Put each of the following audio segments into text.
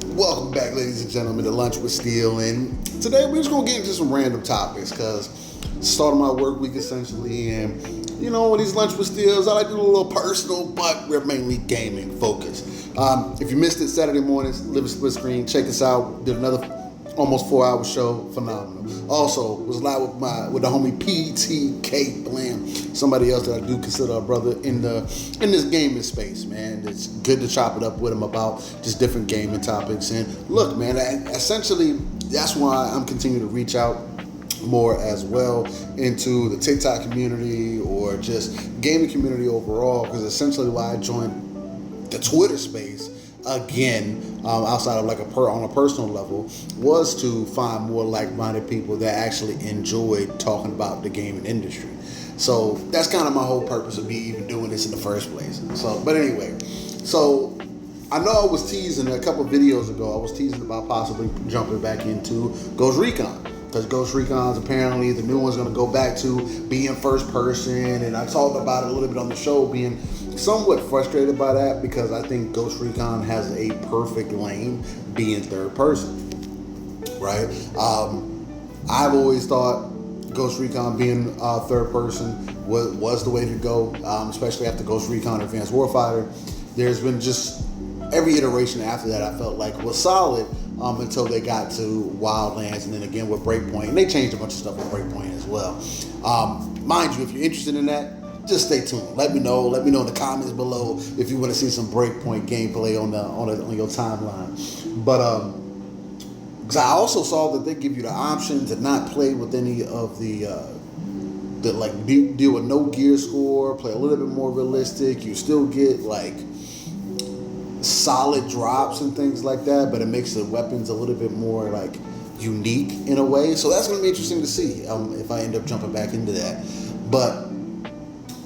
Welcome back, ladies and gentlemen, to Lunch with Steel. And today we're just going to get into some random topics because starting my work week essentially. And you know, with these Lunch with Steels, I like to do a little personal, but we're mainly gaming focused. If you missed it Saturday mornings, Live a Split Screen, check us out. Did another almost 4-hour show, phenomenal. Also, was live with the homie PTK Blam, somebody else that I do consider a brother in this gaming space, man. It's good to chop it up with him about just different gaming topics. And look, man, essentially that's why I'm continuing to reach out more as well into the TikTok community or just gaming community overall, because essentially why I joined the Twitter space again, outside of like on a personal level, was to find more like-minded people that actually enjoyed talking about the gaming industry. So that's kind of my whole purpose of me even doing this in the first place. So, but anyway, so I know I was teasing a couple videos ago. I was teasing about possibly jumping back into Ghost Recon, because Ghost Recon's apparently the new one's going to go back to being first person, and I talked about it a little bit on the show, being somewhat frustrated by that because I think Ghost Recon has a perfect lane being third person, right? I've always thought Ghost Recon being third person was the way to go, especially after Ghost Recon Advanced Warfighter. There's been just every iteration after that I felt like was solid until they got to Wildlands, and then again with Breakpoint, and they changed a bunch of stuff with Breakpoint as well. Mind you, if you're interested in that, just stay tuned. Let me know in the comments below if you want to see some Breakpoint gameplay on your timeline. But because I also saw that they give you the option to not play with any of the deal with no gear score, play a little bit more realistic. You still get like solid drops and things like that, but it makes the weapons a little bit more like unique in a way. So that's going to be interesting to see if I end up jumping back into that. But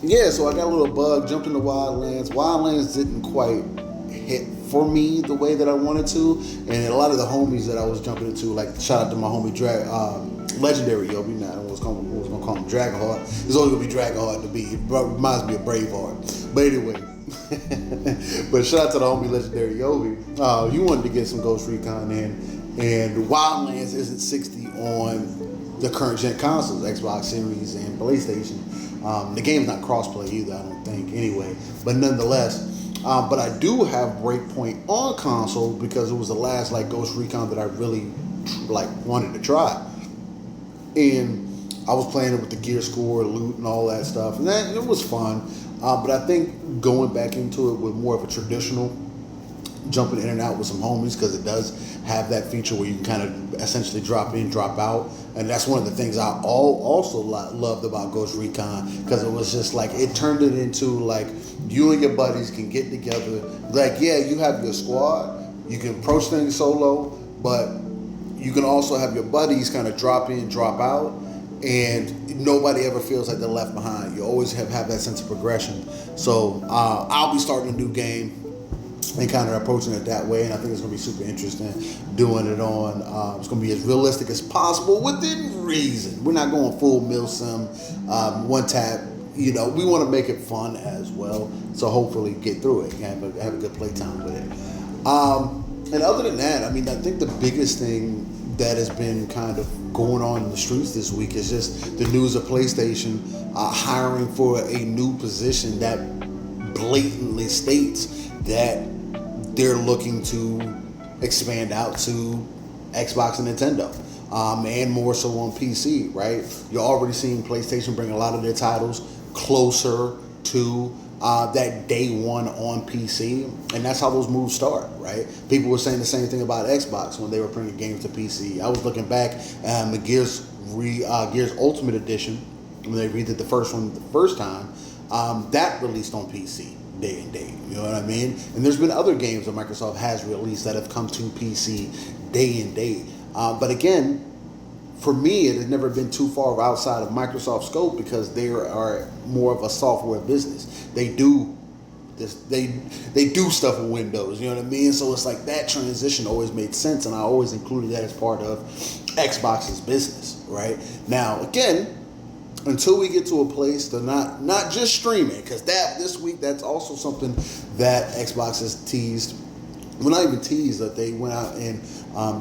yeah, so I got a little bug, jumped into Wildlands. Wildlands didn't quite hit for me the way that I wanted to, and a lot of the homies that I was jumping into, like shout out to my homie Legendary Yobi, now I was going to call him Dragonheart. It's always going to be Dragonheart to be. It reminds me of Braveheart. But anyway, but shout out to the homie Legendary Yobi. You wanted to get some Ghost Recon in, and Wildlands isn't 60 on the current gen consoles, Xbox Series and PlayStation. The game's not crossplay either, I don't think, anyway. But nonetheless, but I do have Breakpoint on console because it was the last like Ghost Recon that I really like wanted to try. And I was playing it with the gear score, loot, and all that stuff, and it was fun. But I think going back into it with more of a traditional, jumping in and out with some homies, because it does have that feature where you can kind of essentially drop in, drop out. And that's one of the things I also loved about Ghost Recon, because it was just like, it turned it into like you and your buddies can get together. Like, yeah, you have your squad, you can approach things solo, but you can also have your buddies kind of drop in, drop out, and nobody ever feels like they're left behind. You always have that sense of progression. So I'll be starting a new game and kind of approaching it that way, and I think it's going to be super interesting doing it on. It's going to be as realistic as possible within reason. We're not going full milsim, one tap. You know, we want to make it fun as well. So hopefully get through it and have a good playtime with it. And other than that, I mean, I think the biggest thing that has been kind of going on in the streets this week is just the news of PlayStation hiring for a new position that blatantly states that they're looking to expand out to Xbox and Nintendo, and more so on PC, right? You're already seeing PlayStation bring a lot of their titles closer to that day one on PC, and that's how those moves start, right? People were saying the same thing about Xbox when they were bringing games to PC. I was looking back at the Gears Ultimate Edition when they redid the first one the first time. That released on PC day and date, you know what I mean? And there's been other games that Microsoft has released that have come to PC day and date. But again, for me, it has never been too far outside of Microsoft's scope because they are more of a software business. They do this, they do stuff with Windows, you know what I mean? So it's like that transition always made sense, and I always included that as part of Xbox's business, right? Now, again, until we get to a place to not just streaming, because this week that's also something that Xbox has teased well, not even teased, that they went out and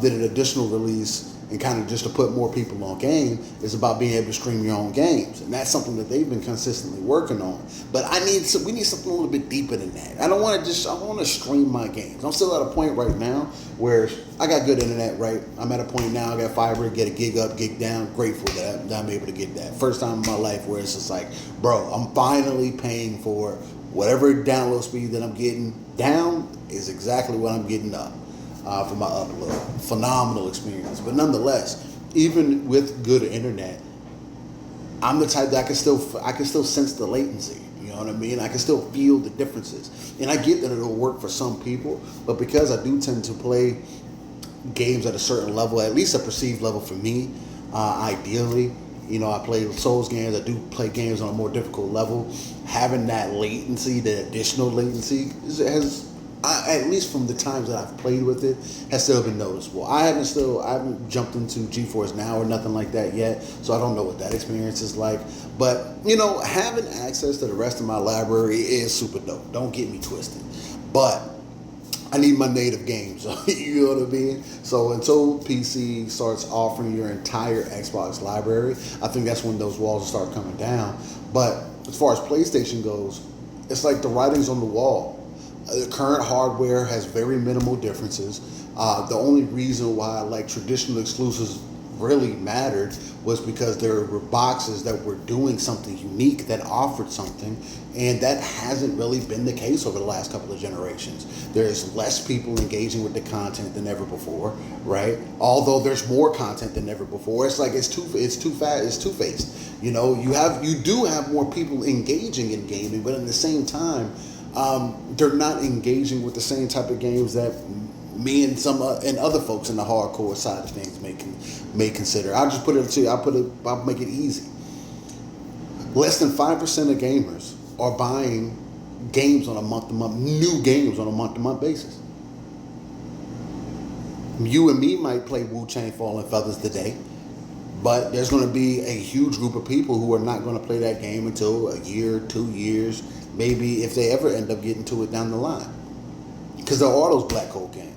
did an additional release and kind of just to put more people on game, is about being able to stream your own games. And that's something that they've been consistently working on. But we need something a little bit deeper than that. I want to stream my games. I'm still at a point right now where I got good internet, right? I'm at a point now, I got fiber, get a gig up, gig down. Grateful that I'm able to get that. First time in my life where it's just like, bro, I'm finally paying for whatever download speed that I'm getting down is exactly what I'm getting up. For my upload. Phenomenal experience. But nonetheless, even with good internet, I'm the type that I can still sense the latency. You know what I mean? I can still feel the differences. And I get that it'll work for some people, but because I do tend to play games at a certain level, at least a perceived level for me, ideally, you know, I play Souls games, I do play games on a more difficult level. Having that latency, the additional latency, at least from the times that I've played with it, has still been noticeable. I haven't jumped into GeForce Now or nothing like that yet, so I don't know what that experience is like. But, you know, having access to the rest of my library is super dope. Don't get me twisted. But I need my native games, you know what I mean? So until PC starts offering your entire Xbox library, I think that's when those walls will start coming down. But as far as PlayStation goes, it's like the writing's on the wall. The current hardware has very minimal differences. The only reason why like traditional exclusives really mattered was because there were boxes that were doing something unique, that offered something, and that hasn't really been the case over the last couple of generations. There's less people engaging with the content than ever before, right? Although there's more content than ever before. It's like it's two-faced. You know, you do have more people engaging in gaming, but at the same time, they're not engaging with the same type of games that me and some and other folks in the hardcore side of things may consider. I'll just put it to you. I'll make it easy. Less than 5% of gamers are buying games on a month-to-month, new games on a month-to-month basis. You and me might play Wu-Tang Fallen Feathers today, but there's going to be a huge group of people who are not going to play that game until a year, 2 years, maybe if they ever end up getting to it down the line. Because there are those black hole games.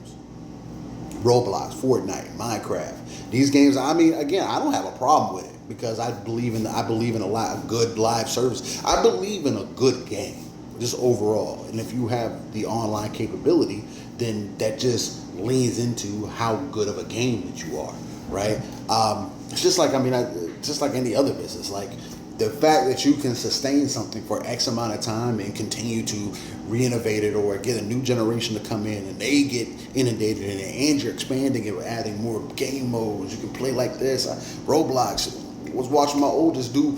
Roblox, Fortnite, Minecraft. These games, I mean, again, I don't have a problem with it because I believe in a good live service. I believe in a good game, just overall. And if you have the online capability, then that just leans into how good of a game that you are, right? It's just like, just like any other business. Like, the fact that you can sustain something for X amount of time and continue to re-innovate it or get a new generation to come in and they get inundated in it, and you're expanding it, adding more game modes. You can play like this. Roblox, was watching my oldest do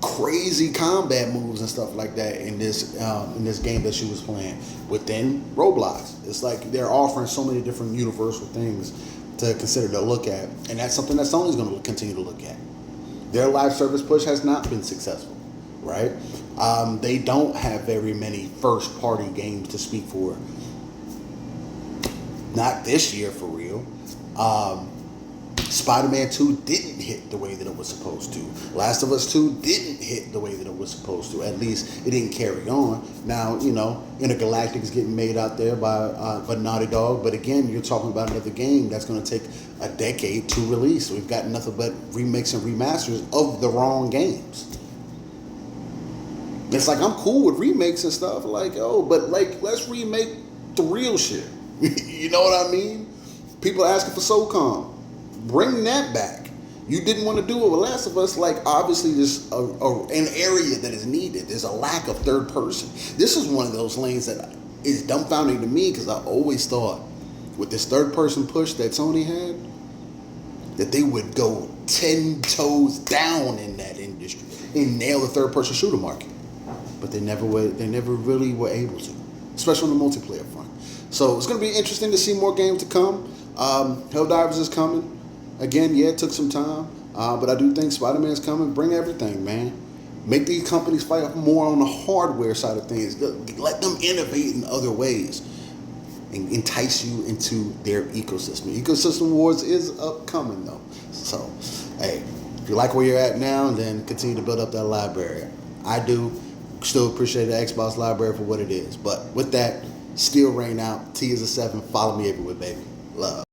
crazy combat moves and stuff like that in this game that she was playing within Roblox. It's like they're offering so many different universal things to consider to look at, and that's something that Sony's going to continue to look at. Their live service push has not been successful, right? They don't have very many first-party games to speak for. Not this year, for real. Spider-Man 2 didn't hit the way that it was supposed to. Last of Us 2 didn't hit the way that it was supposed to. At least it didn't carry on. Now, you know, Intergalactic is getting made out there by Naughty Dog. But again, you're talking about another game that's going to take a decade to release. We've got nothing but remakes and remasters of the wrong games. It's like, I'm cool with remakes and stuff. Like, but like, let's remake the real shit. You know what I mean? People are asking for SOCOM. Bring that back. You didn't want to do it with Last of Us. Like, obviously, there's an area that is needed. There's a lack of third person. This is one of those lanes that is dumbfounding to me because I always thought with this third person push that Sony had, that they would go 10 toes down in that industry and nail the third person shooter market. But they never really were able to, especially on the multiplayer front. So it's going to be interesting to see more games to come. Helldivers is coming. Again, yeah, it took some time, but I do think Spider-Man's coming. Bring everything, man. Make these companies fight more on the hardware side of things. Let them innovate in other ways and entice you into their ecosystem. Ecosystem Wars is upcoming, though. So, hey, if you like where you're at now, then continue to build up that library. I do still appreciate the Xbox library for what it is. But with that, Still rain out. T is a 7. Follow me everywhere, baby. Love.